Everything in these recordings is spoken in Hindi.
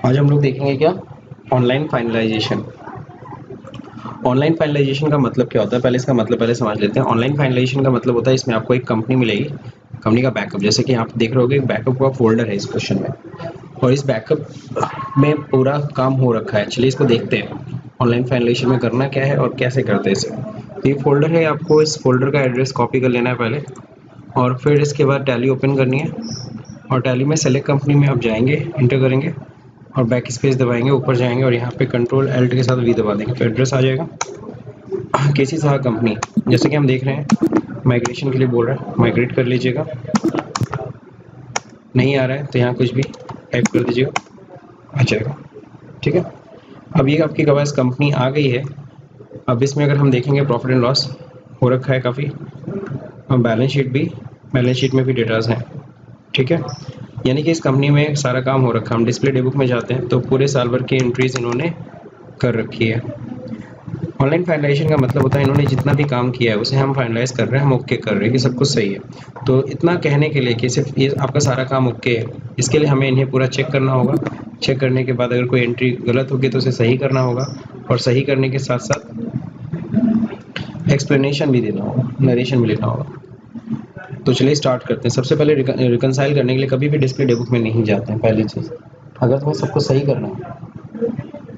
आज हम लोग देखेंगे क्या, ऑनलाइन फाइनलाइजेशन। ऑनलाइन फाइनलाइजेशन का मतलब क्या होता है, पहले इसका मतलब पहले समझ लेते हैं। ऑनलाइन फाइनलाइजेशन का मतलब होता है इसमें आपको एक कंपनी मिलेगी, कंपनी का बैकअप। जैसे कि आप देख रहे होगे एक बैकअप का फोल्डर है इस क्वेश्चन में, और इस बैकअप में पूरा काम हो रखा है। चलिए इसको देखते हैं ऑनलाइन फाइनलाइजेशन में करना क्या है और कैसे करते हैं इसे। तो ये फोल्डर है, आपको इस फोल्डर का एड्रेस कॉपी कर लेना है पहले, और फिर इसके बाद टैली ओपन करनी है, और टैली में सेलेक्ट कंपनी में आप जाएंगे, इंटर करेंगे और बैक स्पेस दबाएंगे, ऊपर जाएंगे और यहाँ पे कंट्रोल एल्ट के साथ वी दबा देंगे तो एड्रेस आ जाएगा केसी साहा कंपनी। जैसे कि हम देख रहे हैं माइग्रेशन के लिए बोल रहा है, माइग्रेट कर लीजिएगा। नहीं आ रहा है तो यहाँ कुछ भी टाइप कर दीजिएगा, आ जाएगा। ठीक है, अब ये आपकी कवास कंपनी आ गई है। अब इसमें अगर हम देखेंगे प्रॉफिट एंड लॉस हो रखा है काफ़ी, और बैलेंस शीट भी, बैलेंस शीट में भी डेटाज हैं। ठीक है, यानी कि इस कंपनी में सारा काम हो रखा है। हम डिस्प्ले डे बुक में जाते हैं तो पूरे साल भर की एंट्रीज इन्होंने कर रखी है। ऑनलाइन फाइनलाइजेशन का मतलब होता है इन्होंने जितना भी काम किया है उसे हम फाइनलाइज कर रहे हैं, हम ओके कर रहे हैं कि सब कुछ सही है। तो इतना कहने के लिए कि सिर्फ ये आपका सारा काम ओके है, इसके लिए हमें इन्हें पूरा चेक करना होगा। चेक करने के बाद अगर कोई एंट्री गलत होगी तो उसे सही करना होगा, और सही करने के साथ साथ एक्सप्लेनेशन भी देना होगा, नरेशन भी लिखना होगा। तो चलिए स्टार्ट करते हैं। सबसे पहले रिकनसाइल करने के लिए कभी भी डिस्प्ले डे बुक में नहीं जाते हैं। पहली चीज़, अगर तुम्हें सब कुछ सही करना है,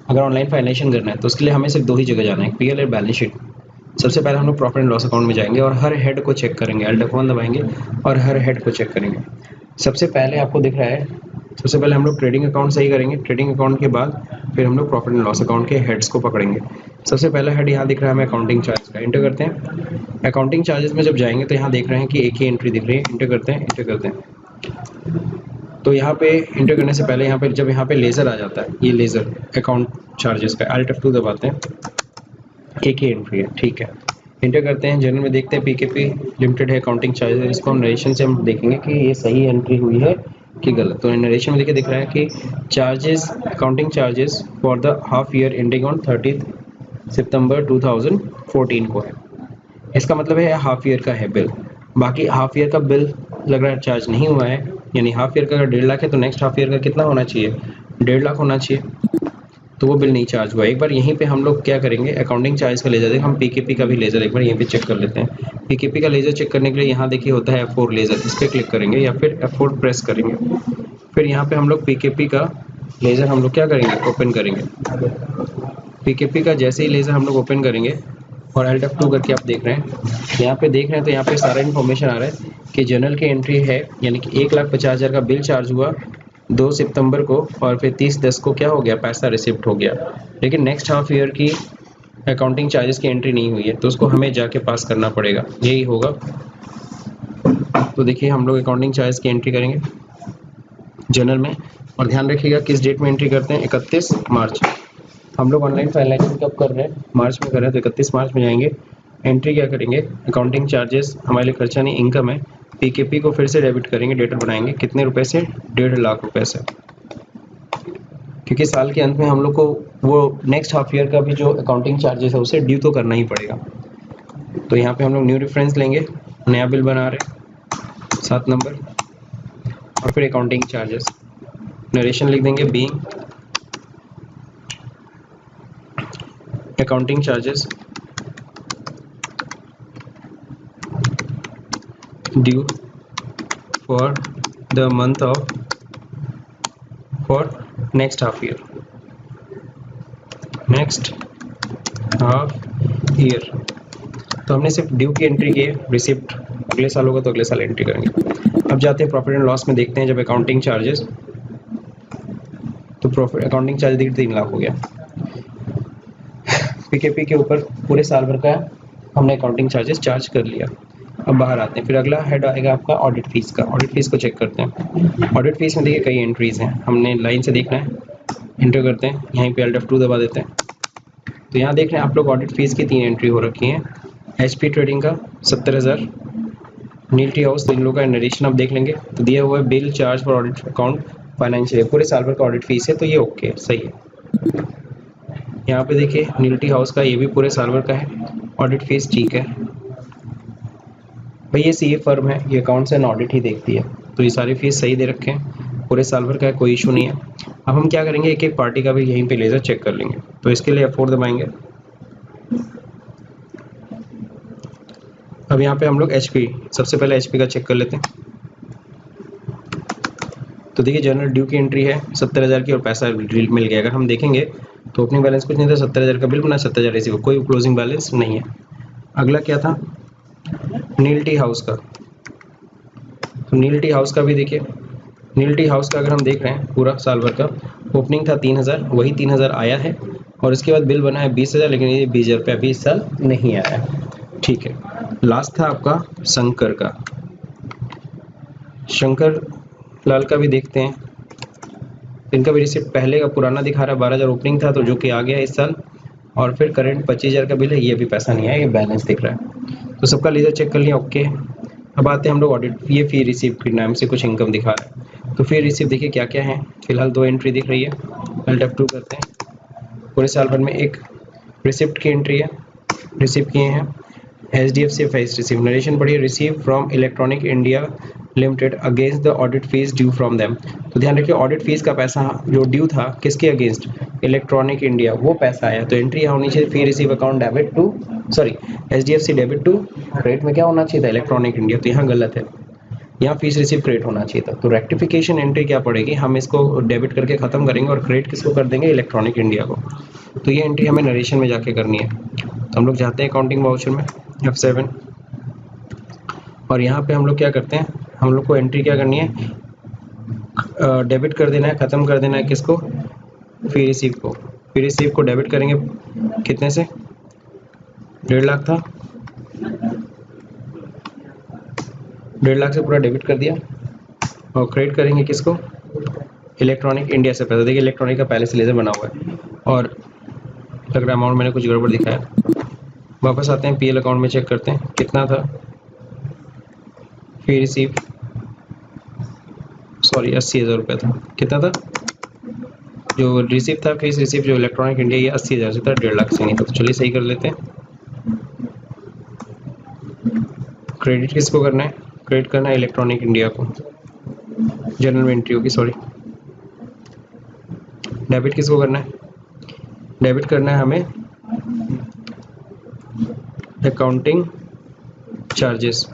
अगर ऑनलाइन फाइनेंशियल करना है तो उसके लिए हमें सिर्फ दो ही जगह जाना है, पीएल और बैलेंस शीट। सबसे पहले हम लोग प्रॉफिट एंड लॉस अकाउंट में जाएंगे और हर हेड को चेक करेंगे, एल्ट F1 दबाएंगे और हर हेड को चेक करेंगे। सबसे पहले आपको दिख रहा है, सबसे पहले हम लोग ट्रेडिंग अकाउंट सही करेंगे। ट्रेडिंग अकाउंट के बाद फिर हम लोग प्रॉफिट एंड लॉस अकाउंट के हेड्स को पकड़ेंगे। सबसे पहला हेड यहाँ दिख रहा है हमें अकाउंटिंग चार्ज का, इंटर करते हैं। अकाउंटिंग चार्जेस में जब जाएंगे तो यहाँ देख रहे हैं कि एक ही एंट्री दिख रही है, इंटर करते हैं, इंटर करते हैं। तो यहाँ पे इंटर करने से पहले यहाँ पे जब यहाँ पे लेज़र आ जाता है, ये लेज़र अकाउंट चार्जेस का, अल्ट F2 दबाते हैं, एक ही एंट्री है। ठीक है, इंटर करते हैं। जनरल में देखते हैं पीकेपी लिमिटेड है अकाउंटिंग चार्जेस, इसको हम नरेशन से हम देखेंगे कि ये सही एंट्री हुई है कि गलत। तो नरेशन में देखिए दिख रहा है कि charges, accounting charges for the half year ending on 30 सितंबर 2014 को है। इसका मतलब है हाफ ईयर का है बिल। बाकी हाफ ईयर का बिल लग रहा है चार्ज नहीं हुआ है, यानी हाफ ईयर का अगर 1.5 लाख है तो नेक्स्ट हाफ ईयर का कितना होना चाहिए, 1.5 लाख होना चाहिए। तो वो बिल नहीं चार्ज हुआ। एक बार यहीं पे हम लोग क्या करेंगे, अकाउंटिंग चार्ज का लेजर देखिए, हम पीकेपी का भी लेजर एक बार यहीं पे चेक कर लेते हैं। पीकेपी का लेजर चेक करने के लिए यहाँ देखिए होता है F4 लेजर, इस पर क्लिक करेंगे या फिर F4 प्रेस करेंगे। फिर यहाँ पे हम लोग पीकेपी का लेजर हम लोग क्या करेंगे, ओपन करेंगे। पीकेपी का जैसे ही लेजर हम लोग ओपन करेंगे और एल्ट F2 करके आप देख रहे हैं, यहाँ पे देख रहे हैं तो यहाँ पे सारा इन्फॉर्मेशन आ रहा है कि जनरल की एंट्री है, यानी कि 1,50,000 का बिल चार्ज हुआ 2 सितंबर को, और फिर 30/10 को क्या हो गया, पैसा रिसिप्ट हो गया। लेकिन नेक्स्ट हाफ ईयर की अकाउंटिंग चार्जेस की एंट्री नहीं हुई है तो उसको हमें जाके पास करना पड़ेगा, यही होगा। तो देखिए हम लोग अकाउंटिंग चार्जेस की एंट्री करेंगे जनरल में, और ध्यान रखिएगा किस डेट में एंट्री करते हैं, 31 मार्च। हम लोग ऑनलाइन फाइनेंशियल कब कर रहे हैं, मार्च में कर रहे हैं, तो 31 मार्च में जाएंगे। एंट्री क्या करेंगे, अकाउंटिंग चार्जेस हमारे लिए खर्चा नहीं, इनकम है। पीकेपी को फिर से डेबिट करेंगे, डेटर बनाएंगे कितने रुपए से, 1.5 लाख रुपए से, क्योंकि साल के अंत में हम लोग को वो नेक्स्ट हाफ ईयर का भी जो अकाउंटिंग चार्जेस है उसे ड्यू तो करना ही पड़ेगा। तो यहाँ पे हम लोग न्यू रेफरेंस लेंगे, नया बिल बना रहे 7 नंबर, और फिर अकाउंटिंग चार्जेस, नरेशन लिख देंगे being accounting charges due for the month of, for next half year, next half year. तो हमने सिर्फ ड्यू की एंट्री की है, रिसिप्ट अगले साल होगा तो अगले साल एंट्री करेंगे। अब जाते हैं प्रॉफिट एंड लॉस में, देखते हैं जब अकाउंटिंग चार्जेस, तो प्रॉफिट अकाउंटिंग चार्ज देखिए 3 लाख हो गया। पीकेपी के ऊपर पूरे साल भर का हमने अकाउंटिंग चार्जेस चार्ज कर लिया। अब बाहर आते हैं, फिर अगला हेड आएगा आपका ऑडिट फीस का। ऑडिट फीस को चेक करते हैं। ऑडिट फीस में देखिए कई एंट्रीज हैं, हमने लाइन से देखना है, इंटर करते हैं, यहीं पे अल्ट F2 दबा देते हैं। तो यहाँ देख रहे हैं आप लोग ऑडिट फीस की 3 एंट्री हो रखी हैं। HP ट्रेडिंग का 70,000, नील टी हाउस, तो इन लोगों का नरेशन आप देख लेंगे, तो दिया हुआ है bill charge for audit account financial, पूरे साल भर का ऑडिट फीस है, तो ये ओके सही है। यहाँ पे देखिए नील टी हाउस का, ये भी पूरे साल भर का है, ऑडिट फीस ठीक है भाई। ये सीए फर्म है, ये अकाउंट्स एंड ऑडिट ही देखती है, तो ये सारी फीस सही दे रखे हैं। पूरे साल भर का है, कोई इशू नहीं है। अब हम क्या करेंगे, एक एक पार्टी का भी यहीं पे लेज़र चेक कर लेंगे। तो इसके लिए F4 दबाएंगे। अब यहाँ पे हम लोग HP, सबसे पहले HP का चेक कर लेते हैं। तो देखिए जनरल ड्यू की एंट्री है 70,000 की और पैसा मिल गया। अगर हम देखेंगे तो ओपनिंग बैलेंस कुछ नहीं था, 70,000 का बिल बना, 70,000 रिसीव, कोई क्लोजिंग बैलेंस नहीं है। अगला क्या था, नील टी हाउस का। तो नील टी हाउस का भी देखिए, नील टी हाउस का अगर हम देख रहे हैं पूरा साल भर का, ओपनिंग था 3,000, वही 3,000 आया है और इसके बाद बिल बना है 20,000, लेकिन ये 20,000 रुपया अभी इस साल नहीं आया है। ठीक है, लास्ट था आपका शंकर का। शंकर लाल का भी देखते हैं, इनका भी रिसिप्ट पहले का पुराना दिखा रहा है, 12,000 ओपनिंग था तो जो कि आ गया इस साल, और फिर करंट 25,000 का बिल है, ये भी पैसा नहीं आया, ये बैलेंस दिख रहा है। तो सबका लेजर चेक कर लिया, ओके। अब आते हैं हम लोग ऑडिट, ये फी रिसीव के नाम से कुछ इनकम दिखा रहा है। तो फी रिसीव देखिए क्या क्या है, फिलहाल 2 एंट्री दिख रही है। अल्ट F2 करते हैं। पूरे साल भर में एक रिसिप्ट की एंट्री है, रिसीव किए हैं। HDFC फीस रिसीव, नरेशन पढ़िए, receive from electronic India limited against the audit fees due from them. तो ध्यान रखिए ऑडिट फीस का पैसा जो ड्यू था किसके अगेंस्ट, इलेक्ट्रॉनिक इंडिया, वो पैसा आया। तो एंट्री होनी चाहिए fee receive account debit to, sorry HDFC debit to, credit में क्या होना चाहिए था, इलेक्ट्रॉनिक इंडिया, तो यहाँ गलत है, यहाँ फीस रिसीव क्रेडिट होना चाहिए था। तो रेक्टिफिकेशन एंट्री क्या पड़ेगी, हम इसको डेबिट करके खत्म करेंगे और क्रेडिट किसको कर देंगे, इलेक्ट्रॉनिक इंडिया को। तो ये एंट्री हमें नरेशन में जाके करनी है। तो हम लोग जाते हैं अकाउंटिंग वाउचर में, F7, और यहाँ पे हम लोग क्या करते हैं, हम लोग को एंट्री क्या करनी है, डेबिट कर देना है, ख़त्म कर देना है किसको, फी रिसीव को। फी रिसीव को डेबिट करेंगे कितने से, 1.5 लाख था, 1.5 लाख से पूरा डेबिट कर दिया। और क्रेडिट करेंगे किसको, इलेक्ट्रॉनिक इंडिया से पैसा। देखिए इलेक्ट्रॉनिक का पहले से लेजर बना हुआ है और लग रहा अमाउंट मैंने कुछ गड़बड़ दिखाया। वापस आते हैं PL अकाउंट में, चेक करते हैं कितना था फी रिसीव, सॉरी 80,000 रुपये था। कितना था जो रिसीव था, फीस रिसीव जो इलेक्ट्रॉनिक इंडिया, ये 80,000 से था, 1.5 लाख से नहीं था। तो चलिए सही कर लेते हैं। क्रेडिट किसको करना है, क्रेडिट करना है इलेक्ट्रॉनिक इंडिया को, जनरल में एंट्री होगी, सॉरी। डेबिट किसको करना है, डेबिट करना है हमें अकाउंटिंग चार्जेस,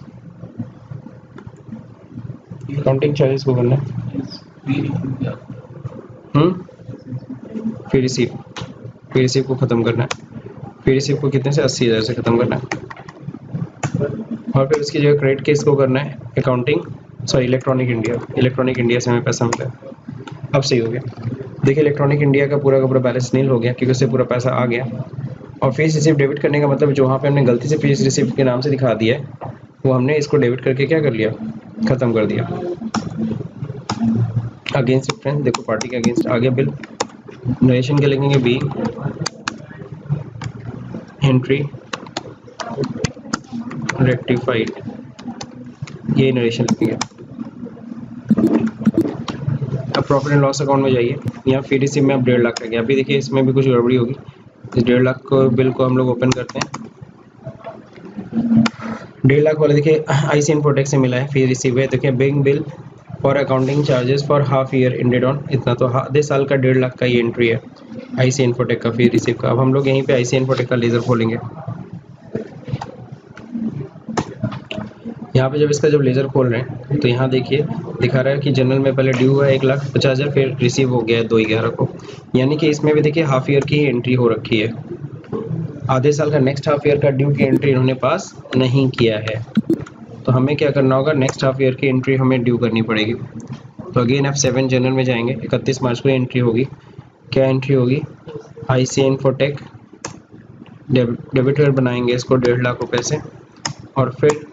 अकाउंटिंग चार्जेस को करना है फी रिसीव को ख़त्म करना है। फी रिसीव को कितने से, 80,000 से ख़त्म करना है। और फिर उसकी जगह क्रेडिट किसको करना है, accounting, sorry electronic India, electronic India से हमें पैसा मिला है। अब सही हो गया। देखिए इलेक्ट्रॉनिक इंडिया का पूरा बैलेंस नील हो गया क्योंकि उससे पूरा पैसा आ गया। और फीस रिसीव डेबिट करने का मतलब जो वहाँ पे हमने गलती से फीस रिसीव के नाम से दिखा दिया है, वो हमने इसको डेबिट करके क्या कर लिया, ख़त्म कर दिया। अगेंस्ट फ्रेंड, देखो पार्टी के अगेंस्ट आ गया बिल। नरेशन के लिखेंगे बी एंट्री रेक्टिफाइड, ये नरेशन लिखेंगे। अब प्रॉफिट एंड लॉस अकाउंट में जाइए, यहाँ फी रिसीव में अब 1.5 लाख का गया। अभी देखिए इसमें भी कुछ गड़बड़ी होगी। इस 1.5 लाख को बिल को हम लोग ओपन करते हैं। 1.5 लाख वाले देखिए IC इन्फोटेक से मिला है, फी रिसीव है। देखिए big bill for accounting charges for half year ended on इतना, तो आधे साल का 1.5 लाख का ये एंट्री है IC इन्फोटेक का फी रिसीव का। अब हम लोग यहीं पे IC इन्फोटेक का लेजर खोलेंगे। यहाँ पे जब लेजर खोल रहे हैं तो यहाँ देखिए दिखा रहा है कि जनरल में पहले ड्यू हुआ 1,50,000, फिर रिसीव हो गया है 2/11 को, यानी कि इसमें भी देखिए हाफ ईयर की एंट्री हो रखी है। आधे साल का नेक्स्ट हाफ ईयर का ड्यू की एंट्री इन्होंने पास नहीं किया है। तो हमें क्या करना होगा, नेक्स्ट हाफ ईयर की एंट्री हमें ड्यू करनी पड़ेगी। तो अगेन F7 जनरल में जाएंगे, 31 मार्च को एंट्री होगी। क्या एंट्री होगी, IC इन्फोटेक डेबिट कार्ड बनाएंगे इसको 1.5 लाख रुपए से, और फिर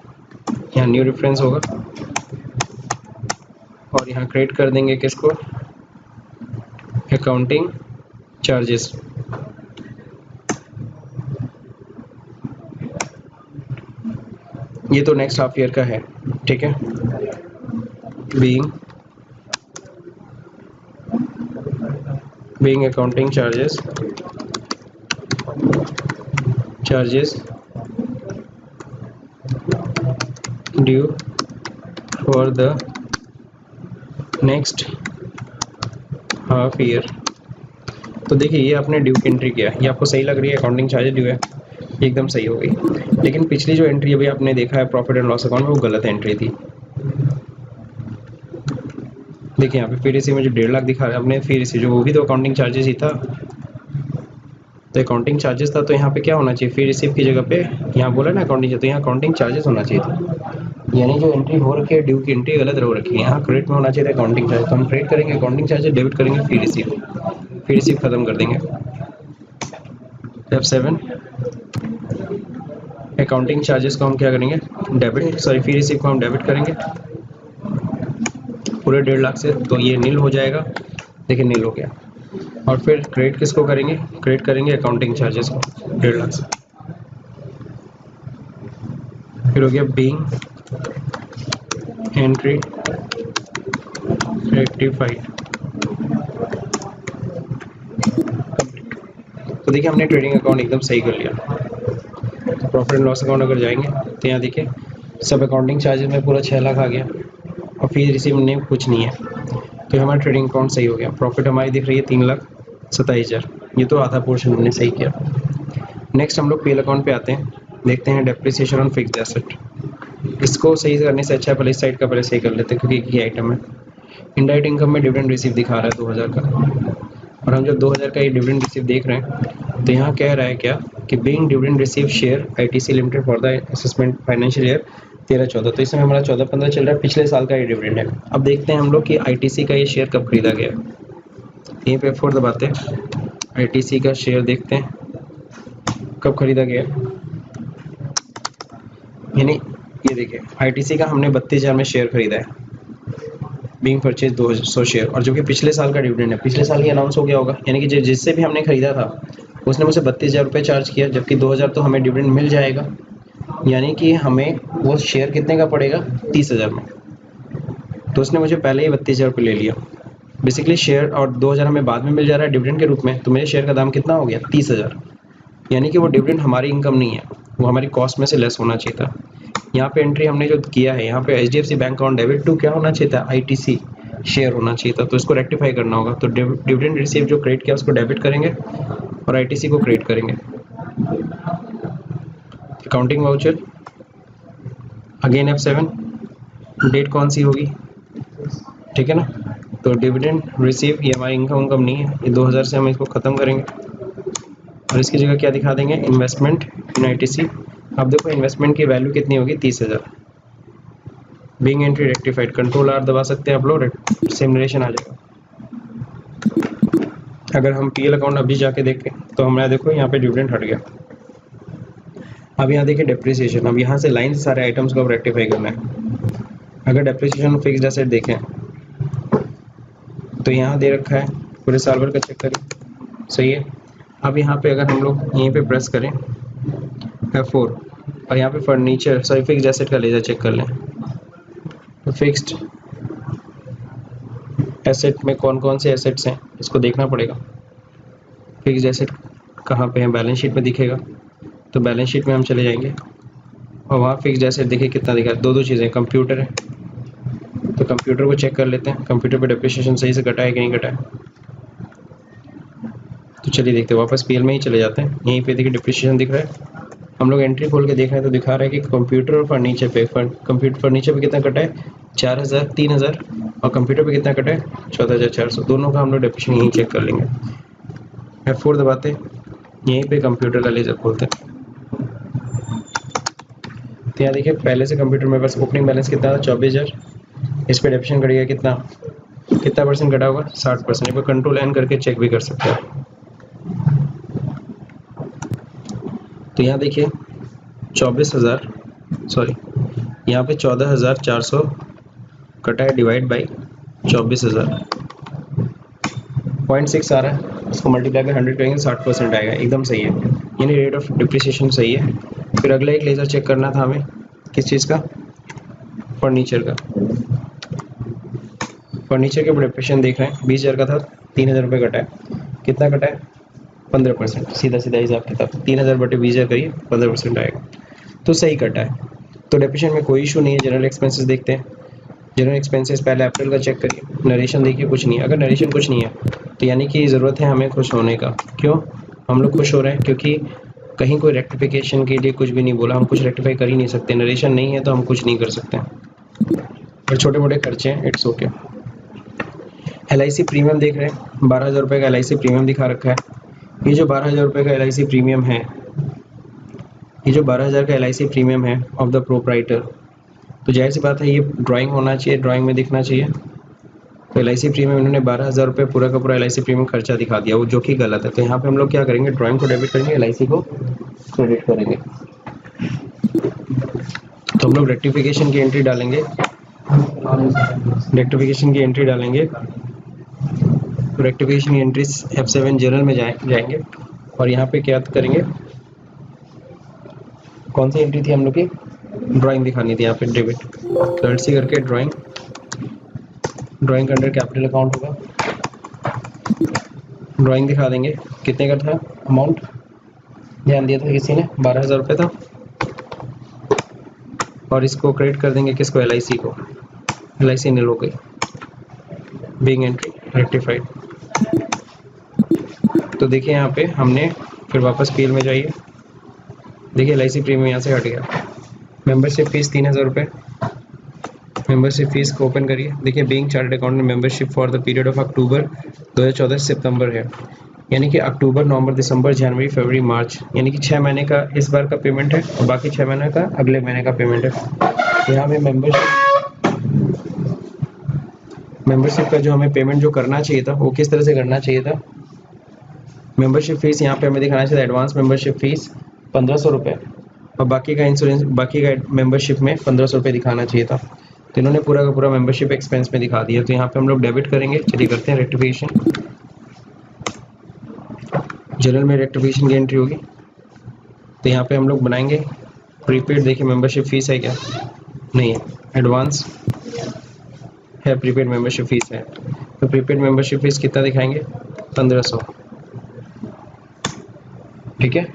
यहाँ न्यू रेफरेंस होगा और यहाँ क्रेडिट कर देंगे किसको, अकाउंटिंग चार्जेस। ये तो नेक्स्ट हाफ ईयर का है, ठीक है। Being accounting charges due for the next half year. तो देखिए ये आपने ड्यू की एंट्री किया, ये आपको सही लग रही है, अकाउंटिंग चार्जेस ड्यू है, एकदम सही हो गई। लेकिन पिछली जो एंट्री अभी आपने देखा है प्रॉफिट एंड लॉस अकाउंट में, वो गलत एंट्री थी। देखिए यहाँ पे फी रिसीव में जो 1.5 लाख दिखा रहा है अपने फी रिसीव, जो वो भी तो अकाउंटिंग चार्जेस ही था। तो अकाउंटिंग चार्जेस था, तो यहाँ पे क्या होना चाहिए, फी रिसीव की जगह पे यहाँ बोला ना अकाउंटिंग, तो यहाँ अकाउंटिंग चार्जेस होना चाहिए था। यानी जो एंट्री हो रखी है ड्यू की एंट्री गलत हो रखी है, यहाँ क्रेडिट में होना चाहिए था अकाउंटिंग चार्ज। तो हम क्रेडिट करेंगे अकाउंटिंग चार्जेस, डेबिट करेंगे फी रिसीव खत्म कर देंगे। F7 अकाउंटिंग चार्जेस को हम क्या करेंगे, डेबिट, सॉरी फी रिसीव को हम डेबिट करेंगे पूरे 1.5 लाख से, तो ये नील हो जाएगा। देखिए नील हो गया। और फिर क्रेडिट किसको करेंगे, क्रेडिट करेंगे अकाउंटिंग चार्जेस को 1.5 लाख से। फिर हो गया बीइंग एंट्री रेक्टिफाइड। तो देखिए हमने ट्रेडिंग अकाउंट एकदम सही कर लिया। तो प्रॉफिट एंड लॉस अकाउंट अगर जाएंगे तो यहाँ देखिए सब अकाउंटिंग चार्जेस में पूरा 6 लाख आ गया, और फीस रिसीव में कुछ नहीं है, तो हमारा ट्रेडिंग अकाउंट सही हो गया। प्रॉफिट हमारी दिख रही है 3,27,000, ये तो आधा पोर्शन हमने सही किया। नेक्स्ट हम लोग पीएल अकाउंट पे आते हैं, देखते हैं डेप्रिसिएशन ऑन फिक्स्ड एसेट। इसको सही करने से अच्छा है पहले इस साइड का पहले सही कर लेते हैं, क्योंकि एक ही आइटम है। इनडायरेक्ट इनकम में डिविडेंड रिसीव दिखा रहा है 2000 का, और हम जब 2000 का ये डिविडेंड रिसीव देख रहे हैं, तो यहाँ कह रहा है क्या कि being dividend receive share ITC limited for the assessment financial year 13-14, तो इसमें हमारा 14-15 चल रहा है, पिछले साल का ये डिविडेंड है। अब देखते हैं हम लोग कि आईटीसी का ये शेयर कब खरीदा गया। यहीं पे F4 दबाते हैं, आईटीसी का शेयर देखते हैं कब खरीदा गया। यानी ये देखिए आईटीसी का हमने 32,000 में शेयर खरीदा है, बीइंग परचेज 200 शेयर, और जो कि पिछले साल का डिविडेंड है, पिछले साल ही अनाउंस हो गया होगा। यानी कि जिससे भी हमने खरीदा था उसने मुझे 32,000 रुपये चार्ज किया, जबकि 2,000 तो हमें डिविडेंड मिल जाएगा। यानी कि हमें वो शेयर कितने का पड़ेगा, 30,000 में। तो उसने मुझे पहले ही 32,000 रुपये ले लिया बेसिकली शेयर, और 2,000 हमें बाद में मिल जा रहा है डिविडेंड के रूप में, तो मेरे शेयर का दाम कितना हो गया, 30,000। यानी कि वो डिविडेंड हमारी इनकम नहीं है, वो हमारी कॉस्ट में से लेस होना चाहिए था। यहाँ पे एंट्री हमने जो किया है, यहाँ पे HDFC bank account debit to क्या होना चाहिए था, आईटीसी शेयर होना चाहिए था, तो इसको रेक्टिफाई करना होगा। तो डिविडेंड रिसीव जो क्रेडिट किया उसको डेबिट करेंगे और आईटीसी को क्रेडिट करेंगे। Accounting voucher again F7, date कौन सी होगी, ठीक है ना। तो डिविडेंड रिसीव ये हमारी इनकम नहीं है, ये 2000 से हम इसको ख़त्म करेंगे, और इसकी जगह क्या दिखा देंगे, इन्वेस्टमेंट इन आईटीसी। अब देखो इन्वेस्टमेंट की वैल्यू कितनी होगी, 30,000। Being entry rectified, control R दबा सकते हैं आप लोग, सिमुलेशन आ जाएगा। अगर हम पीएल अकाउंट अभी जाके देखें तो हमारा देखो यहाँ पे डिविडेंड हट गया। अब यहाँ देखिए डेप्रिसिएशन, अब यहाँ से लाइन से सारे आइटम्स को अब रेक्टिफाई करना है। अगर डेप्रिसिएशन फिक्स्ड एसेट देखें तो यहाँ दे रखा है, पूरे साल भर का चेक करें, सही है। अब यहाँ पे अगर हम लोग यहीं पे प्रेस करें F4, और यहाँ पे फर्नीचर सॉरी फिक्स्ड एसेट का लेजर चेक कर लें, तो फिक्स्ड एसेट में कौन कौन से एसेट्स हैं इसको देखना पड़ेगा। फिक्स्ड एसेट कहाँ पे है, बैलेंस शीट में दिखेगा, तो बैलेंस शीट में हम चले जाएंगे और वहाँ फिक्स्ड एसेट देखिए कितना दिखा है, दो चीज़ें, कंप्यूटर है, तो कंप्यूटर को चेक कर लेते हैं, कंप्यूटर पे डेप्रिसिएशन सही से कटा है कि नहीं कटा है। तो चलिए देखते हैं, वापस पीएल में ही चले जाते हैं, यहीं पे देखिए डेप्रिसिएशन दिख रहा है। हम लोग एंट्री खोल के देख रहे हैं तो दिखा रहा है कि कंप्यूटर और फर्नीचर पे, कंप्यूटर फर्नीचर पे कितना कटा है, 4,000 3,000, और कंप्यूटर पे कितना कटा है 14,400, दोनों का हम लोग डेप्रिसिएशन यहीं चेक कर लेंगे। F4 दबाते हैं, यहीं पे कंप्यूटर का लेजर खोलते हैं, तो यहाँ देखिए पहले से कंप्यूटर में पास ओपनिंग बैलेंस कितना था 24,000, इस पर डेप्रिसिएशन कटेगा कितना परसेंट कटा होगा, 60%। यहाँ पर कंट्रोल N करके चेक भी कर सकते हैं। तो यहाँ देखिए 24,000 सॉरी यहाँ पे 14,400 कटा है, डिवाइड बाई 24,000, 0.6 आ रहा है, इसको मल्टीप्लाई कर 100 करेंगे 60% आएगा, एकदम सही है, यानी रेट ऑफ डिप्रिसिएशन सही है। फिर अगला एक लेज़र चेक करना था हमें, किस चीज़ का, फर्नीचर का। फर्नीचर के डिप्रिसिएशन देख रहे हैं 20,000 का था, 3,000 रुपये कटा है, कितना कटा है 15%, सीधा हिसाब किताब, 3,000 बटे 20,000 करिए 15% आएगा, तो सही कटा है। तो डेप्रिसिएशन में कोई इशू नहीं है। जनरल एक्सपेंसेस देखते हैं, जनरल एक्सपेंसेस पहले अप्रैल का चेक करिए, नरेशन देखिए कुछ नहीं है, अगर नरेशन कुछ नहीं है तो यानी कि ज़रूरत है हमें खुश होने का। क्यों हम लोग खुश हो रहे हैं? क्योंकि कहीं कोई रेक्टिफिकेशन के लिए कुछ भी नहीं बोला, हम कुछ रेक्टिफाई कर ही नहीं सकते, नरेशन नहीं है तो हम कुछ नहीं कर सकते। और छोटे मोटे खर्चे हैं, इट्स ओके। LIC प्रीमियम देख रहे हैं, 12,000 रुपये का LIC प्रीमियम दिखा रखा है। ये जो 12,000 रुपये का LIC प्रीमियम है, ये जो 12,000 का LIC प्रीमियम है ऑफ द प्रोप्राइटर, तो जाहिर सी बात है ये ड्राइंग होना चाहिए, ड्राइंग में दिखना चाहिए। तो LIC प्रीमियम इन्होंने 12,000 रुपये पूरा का पूरा LIC प्रीमियम खर्चा दिखा दिया, वो जो कि गलत है। तो यहाँ पे हम लोग क्या करेंगे, ड्राइंग को डेबिट करेंगे, LIC को क्रेडिट करेंगे। तो हम लोग रेक्टिफिकेशन की एंट्री डालेंगे, रेक्टिफिकेशन की एंट्री डालेंगे। तो रेक्टिफिकेशन की एंट्री F7 जनरल में जाएंगे और यहाँ पे क्या करेंगे, कौन सी एंट्री थी हम लोग की, ड्राइंग दिखानी थी यहाँ पे, डेबिट कर्सी करके ड्राइंग, ड्राइंग का अंडर कैपिटल अकाउंट होगा, ड्राइंग दिखा देंगे। कितने का था अमाउंट, ध्यान दिया था किसी ने, 12,000 रुपये था। और इसको क्रेडिट कर देंगे किसको, LIC को, LIC नील हो गई, बीइंग एंट्री रेक्टिफाइड। तो देखिए यहाँ पे हमने फिर वापस PL में जाइए, देखिए LIC प्रीमियम यहाँ से हट गया। मेंबरशिप फीस 3,000 रुपये, मेंबरशिप फीस को ओपन करिए, देखिए being chartered accountant membership for the period of October 2014 से सितंबर है, यानी कि अक्टूबर, नवंबर, दिसंबर, जनवरी, फरवरी, मार्च, यानी कि 6 महीने का इस बार का पेमेंट है और बाकी 6 महीने का अगले महीने का पेमेंट है। यहाँ पे मेंबरशिप का जो हमें पेमेंट जो करना चाहिए था वो किस तरह से करना चाहिए था, मेंबरशिप फीस यहाँ पे हमें दिखाना चाहिए था, एडवांस मेंबरशिप फीस 1,500 रुपये और बाकी का इंश्योरेंस, बाकी का मेंबरशिप में 1,500 रुपये दिखाना चाहिए था। तो इन्होंने पूरा का पूरा मेंबरशिप एक्सपेंस में दिखा दिया। तो यहाँ पे हम लोग डेबिट करेंगे, चलिए करते हैं रेक्टिफिकेशन। जनरल में रेक्टिफिकेशन की एंट्री होगी, तो यहाँ पे हम लोग बनाएंगे प्रीपेड, देखिए मेंबरशिप फीस है क्या, नहीं है, एडवांस है, प्रीपेड मेंबरशिप फीस है। तो प्रीपेड मेंबरशिप फीस कितना दिखाएंगे, 1,500, ठीक है।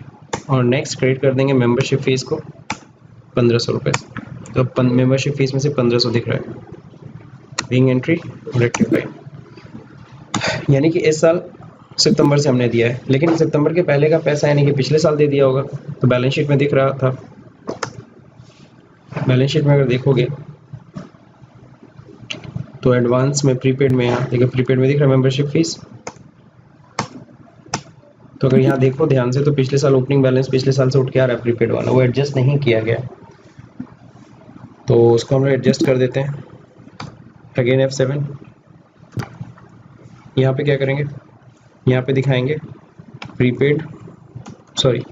और नेक्स्ट क्रेडिट कर देंगे मेंबरशिप फीस को 1,500 रुपये। तो मेंबरशिप फीस में से 1,500 दिख रहा है, बीइंग एंट्री रेक्टिफाइड। यानी कि इस साल सितंबर से हमने दिया है, लेकिन सितंबर के पहले का पैसा यानी कि पिछले साल दे दिया होगा, तो बैलेंस शीट में दिख रहा था। बैलेंस शीट में अगर देखोगे तो एडवांस में, प्रीपेड में, यहाँ देखिए प्रीपेड में दिख रहा है मेंबरशिप फीस। तो अगर यहाँ देखो ध्यान से तो पिछले साल ओपनिंग बैलेंस पिछले साल से उठ के आ रहा है, प्रीपेड वाला वो एडजस्ट नहीं किया गया, तो उसको हम लोग एडजस्ट कर देते हैं। अगेन F7, यहाँ पे क्या करेंगे, यहाँ पे दिखाएंगे प्रीपेड, सॉरी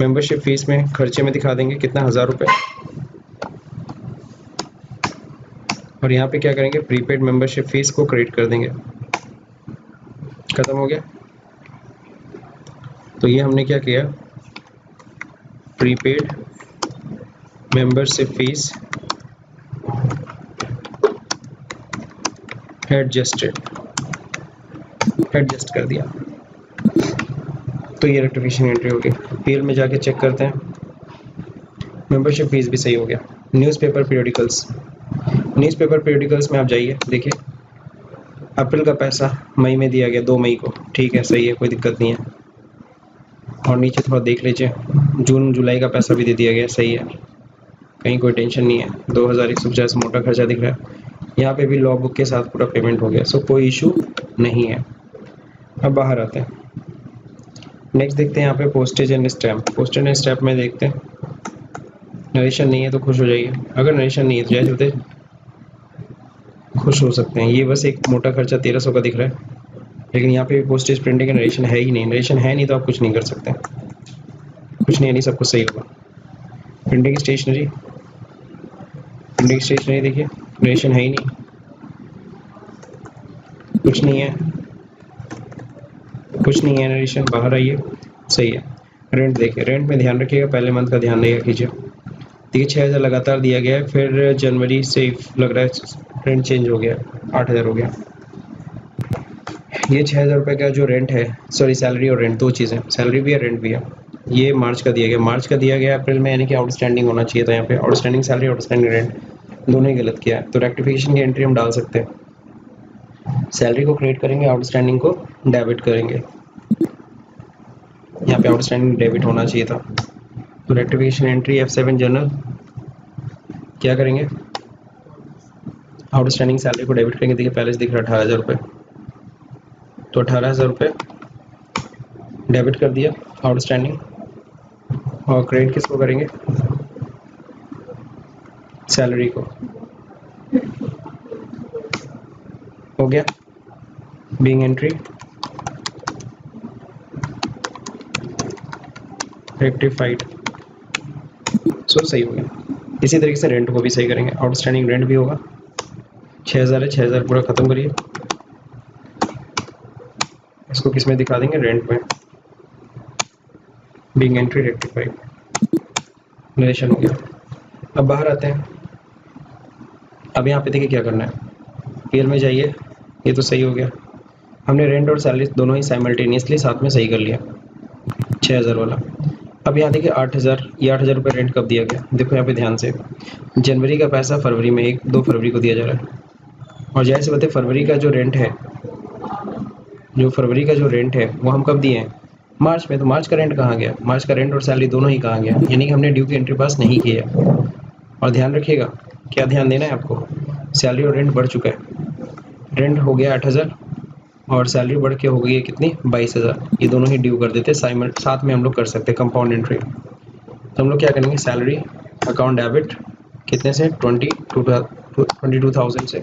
मेंबरशिप फीस में खर्चे में दिखा देंगे कितना, 1,000 रुपये। और यहाँ पे क्या करेंगे, प्रीपेड मेंबरशिप फीस को क्रेडिट कर देंगे, खत्म हो गया। तो ये हमने क्या किया, प्रीपेड मेंबरशिप फीस एडजस्ट कर दिया। तो ये रेक्टिफिकेशन एंट्री हो गई। PL में जाके चेक करते हैं, मेंबरशिप फीस भी सही हो गया। न्यूज़पेपर पीरियडिकल्स, न्यूज़पेपर पीरियडिकल्स में आप जाइए, देखिए अप्रैल का पैसा मई में दिया गया, 2 मई को, ठीक है, सही है, कोई दिक्कत नहीं है। और नीचे थोड़ा देख लीजिए, जून जुलाई का पैसा भी दे दिया गया, सही है, कहीं कोई टेंशन नहीं है। 2,150 मोटा खर्चा दिख रहा है, यहाँ पे भी लॉग बुक के साथ पूरा पेमेंट हो गया, सो कोई इशू नहीं है। अब बाहर आते हैं, नेक्स्ट देखते हैं यहाँ पे postage and stamp. Postage and stamp में देखते हैं, नरेशन नहीं है तो खुश हो जाइए, अगर नरेशन नहीं है तो जैसे चलते खुश हो सकते हैं। ये बस एक मोटा खर्चा 1,300 का दिख रहा है, लेकिन यहाँ पे पोस्टेज प्रिंटिंग का नरेशन है ही नहीं, नरेशन है नहीं तो आप कुछ नहीं कर सकते, कुछ नहीं, सब कुछ सही होगा। प्रिंटिंग स्टेशनरी, प्रिंटिंग स्टेशनरी देखिए नरेशन है ही नहीं, कुछ नहीं है, कुछ नहीं है नरेशन, बाहर आइए, सही है। रेंट देखिए, रेंट में ध्यान रखिएगा, पहले मंथ का ध्यान रखिएगा कीजिए। देखिए 6,000 लगातार दिया गया है, फिर जनवरी से लग रहा है रेंट चेंज हो गया, 8,000 हो गया। ये 6,000 रुपये का जो रेंट है, सॉरी सैलरी और रेंट दो चीज़ें, सैलरी भी है रेंट भी है। ये मार्च का दिया गया, मार्च का दिया गया अप्रैल में, यानी कि आउटस्टैंडिंग होना चाहिए था, यहाँ पे आउटस्टैंडिंग सैलरी आउटस्टैंडिंग रेंट दोनों ही गलत किया है। तो रेक्टिफिकेशन की एंट्री हम डाल सकते हैं, सैलरी को क्रिएट करेंगे, आउटस्टैंडिंग को डेबिट करेंगे। यहाँ पे आउटस्टैंडिंग डेबिट होना चाहिए था। तो रेक्टिफिकेशन एंट्री F7 जर्नल क्या करेंगे, आउटस्टैंडिंग सैलरी को डेबिट करेंगे। देखिए पहले से दिख रहा है 18,000 रुपये, तो 18,000 रुपये डेबिट कर दिया आउटस्टैंडिंग, और क्रेडिट किसको करेंगे, सैलरी को। हो गया बीइंग एंट्री रेक्टिफाइड, सो सही हो गया। इसी तरीके से रेंट को भी सही करेंगे, आउटस्टैंडिंग रेंट भी होगा 6,000 है, 6,000 पूरा खत्म करिए। इसको किस में दिखा देंगे, रेंट में, बीइंग एंट्री रेक्टिफाइड, रिलेशन हो गया। अब बाहर आते हैं। अब यहाँ पे देखिए क्या करना है, पीएल में जाइए, ये तो सही हो गया। हमने रेंट और सैलरी दोनों ही साइमल्टेनियसली साथ में सही कर लिया 6,000 वाला। अब यहाँ देखिए 8,000, ये 8,000 रुपये रेंट कब दिया गया, देखो यहाँ पे ध्यान से, जनवरी का पैसा फरवरी में 1-2 फरवरी को दिया जा रहा है। और जाहिर सी बात है फरवरी का जो रेंट है, वो हम कब दिए हैं, मार्च में। तो मार्च का रेंट कहाँ गया, मार्च का रेंट और सैलरी दोनों ही कहाँ गया, यानी कि हमने ड्यू की एंट्री पास नहीं की है। और ध्यान रखिएगा, क्या ध्यान देना है आपको, सैलरी और रेंट बढ़ चुका है, रेंट हो गया 8,000 और सैलरी बढ़ के हो गई है कितनी, 22,000। ये दोनों ही ड्यू कर देते, साथ में हम लोग कर सकते हैं कंपाउंड एंट्री। तो हम लोग क्या करेंगे, सैलरी अकाउंट डेबिट कितने से, 22,000 से,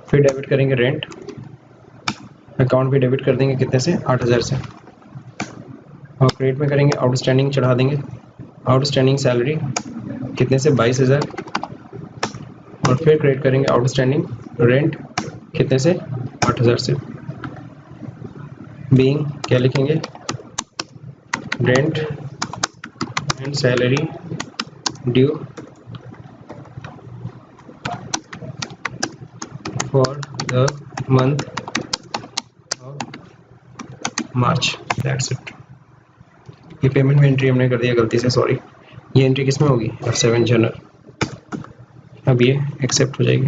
फिर डेबिट करेंगे रेंट अकाउंट भी डेबिट कर देंगे कितने से, 8,000 से, और क्रेडिट में करेंगे आउटस्टैंडिंग चढ़ा देंगे, आउटस्टैंडिंग सैलरी कितने से, 22,000, और फिर क्रेडिट करेंगे आउटस्टैंडिंग रेंट कितने से, 8,000 से। बीइंग क्या लिखेंगे, rent and salary due for the month of March, that's it. ये पेमेंट में एंट्री हमने कर दिया गलती से, सॉरी। ये एंट्री किस में होगी, F7 जर्नल। अब ये एक्सेप्ट हो जाएगी।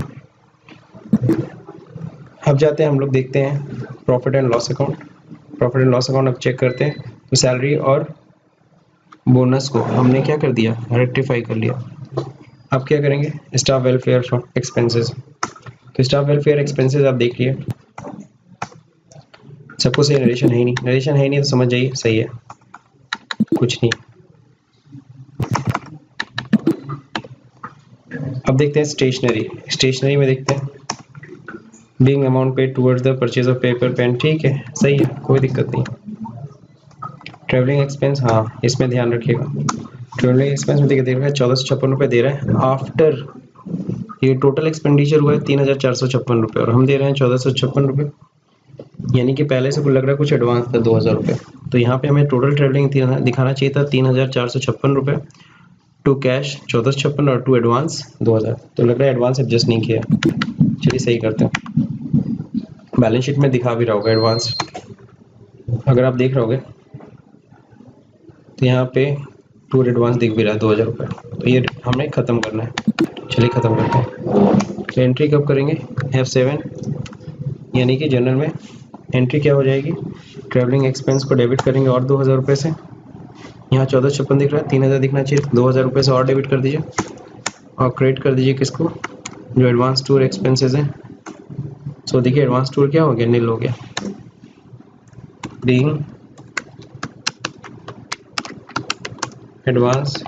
अब जाते हैं हम लोग, देखते हैं profit and loss account. Profit and loss account अब चेक करते हैं। तो सैलरी और बोनस को हमने क्या कर दिया, रेक्टिफाई कर लिया। अब क्या करेंगे, स्टाफ वेलफेयर एक्सपेंसेस। तो स्टाफ वेलफेयर एक्सपेंसेस आप देखिए, सबको सही नरेशन है ही नहीं, नरेशन है ही नहीं तो समझ जाइए सही है, कुछ नहीं। अब देखते हैं स्टेशनरी। स्टेशनरी में देखते हैं being amount paid towards the purchase of paper pen, ठीक है सही है, कोई दिक्कत नहीं। ट्रैवलिंग एक्सपेंस, हाँ इसमें ध्यान रखिएगा, ट्रैवलिंग एक्सपेंस में देखिए देख रहा है 1,456 रुपये दे रहा है आफ्टर, ये टोटल एक्सपेंडिचर हुआ है 3,456 रुपये, और हम दे रहे हैं 1,456 रुपये, यानी कि पहले से कुछ लग रहा है कुछ एडवांस था 2,000 रुपये। तो यहाँ पे हमें टोटल ट्रैवलिंग दिखाना चाहिए था 3,456 रुपये, टू कैश 1,456 और टू एडवांस 2,000। तो लग रहा है एडवांस एडजस्ट नहीं किया, चलिए सही करते हैं। बैलेंस शीट में दिखा भी रहा होगा एडवांस, अगर आप देख रहे होगे तो यहाँ पे टू एडवांस दिख भी रहा है 2,000 रुपये। तो ये हमें ख़त्म करना है, चलिए ख़त्म करते हैं। तो एंट्री कब करेंगे, F7, यानी कि जनरल में एंट्री क्या हो जाएगी, ट्रैवलिंग एक्सपेंस को डेबिट करेंगे और 2,000 रुपये से, यहाँ 1,456 दिख रहा है, 3,000 दिखना चाहिए, 2,000 रुपये से और डेबिट कर दीजिए, और क्रेडिट कर दीजिए किसको, जो एडवांस टूर एक्सपेंसेस हैं। सो देखिए एडवांस टूर क्या हो गया, नील हो गया। Being advance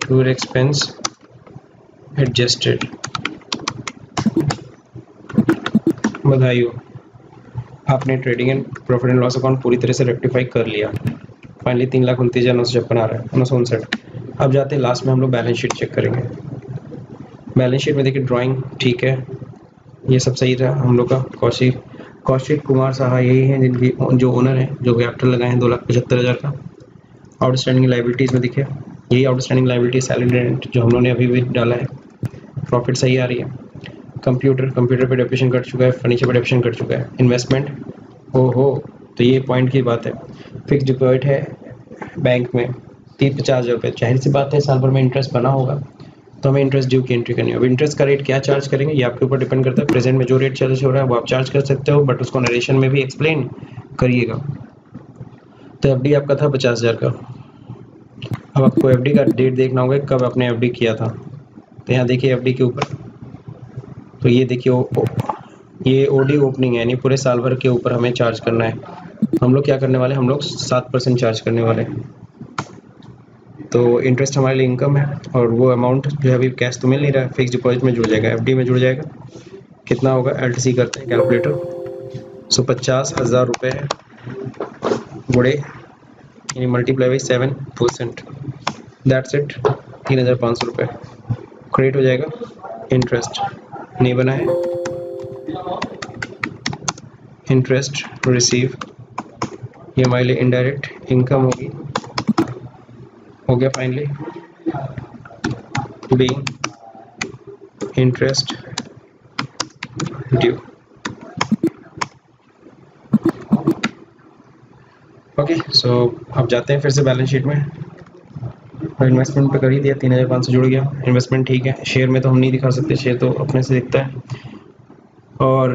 tour expense adjusted, बधाई हो, आपने trading and profit and loss account पूरी तरह से रेक्टिफाई कर लिया। फाइनली 3,29,956 आ रहा है, 959। अब जाते हैं लास्ट में हम लोग बैलेंस शीट चेक करेंगे। बैलेंस शीट में देखिए ड्राइंग ठीक है, ये सब सही था हम लोग का। कौशिक कुमार साहा यही हैं जिनकी जो ओनर है, जो कैपिटल लगाए हैं 2,75,000 का। आउटस्टैंडिंग लाइबिलिटीज़ में देखिए यही आउटस्टैंडिंग लाइबिलिटी सैलरी रेंट जो हम लोगों ने अभी भी डाला है। प्रॉफिट सही आ रही है। कंप्यूटर पे डेप्रिसिएशन कट चुका है, फर्नीचर पे डेप्रिसिएशन कट चुका है। इन्वेस्टमेंट हो तो ये पॉइंट की बात है, फिक्स डिपॉजिट है बैंक में 50,000 रुपये, जाहिर सी बात है साल भर में इंटरेस्ट बना होगा तो हमें इंटरेस्ट ड्यू की एंट्री करनी है। अब इंटरेस्ट का रेट क्या चार्ज करेंगे ये आपके ऊपर डिपेंड करता है। प्रेजेंट में जो रेट चार्ज हो रहा है वो आप चार्ज कर सकते हो, बट उसको नरेशन में भी एक्सप्लेन करिएगा। तो एफडी आपका था 50,000 का। अब आपको एफडी का डेट देखना होगा कब आपने एफडी किया था। तो यहाँ देखिए एफडी के ऊपर, तो ये देखिए ये ओडी ओपनिंग है, यानी पूरे साल भर के ऊपर हमें चार्ज करना है। हम लोग क्या करने वाले हैं, हम लोग 7% चार्ज करने वाले हैं। तो इंटरेस्ट हमारे लिए इनकम है, और वो अमाउंट जो है अभी कैश तो मिल नहीं रहा है, फिक्स डिपॉजिट में जुड़ जाएगा, एफडी में जुड़ जाएगा। कितना होगा, एलटीसी करते हैं कैलकुलेटर। सो 50,000 रुपये है गुड़े यानी मल्टीप्लाई बाई 7%, दैट्स इट, 3,500 रुपये क्रेडिट हो जाएगा। इंटरेस्ट नहीं बना है, इंटरेस्ट रिसीव, ये हमारे लिए इनडायरेक्ट इनकम होगी। हो गया finally, being interest due. Okay, so अब जाते हैं फिर से बैलेंस शीट में। और इन्वेस्टमेंट पे कर ही दिया, 3,500 जुड़ गया। इन्वेस्टमेंट ठीक है, शेयर में तो हम नहीं दिखा सकते, शेयर तो अपने से दिखता है। और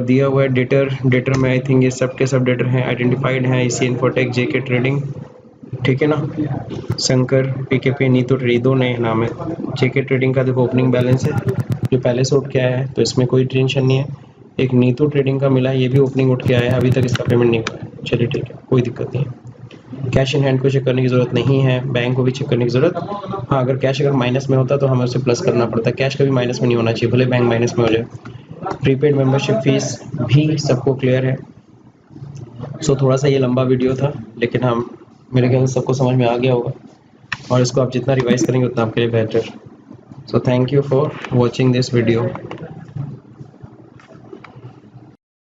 दिया हुआ है डेटर में आई थिंक ये सब के सब डेटर हैं, आइडेंटिफाइड हैं, इसी इन्फोटेक, जेके ट्रेडिंग, ठीक है ना, शंकर, पीकेपी, नीतू ट्रेडिंग, दो नए नाम है। जेके ट्रेडिंग का देखो ओपनिंग बैलेंस है जो पहले से उठ के आया है, तो इसमें कोई टेंशन नहीं है। एक नीतू ट्रेडिंग का मिला है, ये भी ओपनिंग उठ के आया है, अभी तक इसका पेमेंट नहीं हुआ है, चलिए ठीक है, कोई दिक्कत नहीं है। कैश इन हैंड को चेक करने की ज़रूरत नहीं है, बैंक को भी चेक करने की ज़रूरत, हाँ अगर कैश अगर माइनस में होता तो हमें उसे प्लस करना पड़ता है, कैश कभी माइनस में नहीं होना चाहिए, भले बैंक माइनस में हो जाए। प्रीपेड मेंबरशिप फीस भी सबको क्लियर है। सो थोड़ा सा ये लंबा वीडियो था, लेकिन हम मेरे ख्याल से सबको समझ में आ गया होगा, और इसको आप जितना रिवाइज करेंगे उतना आपके लिए बेहतर। So thank you for watching this video.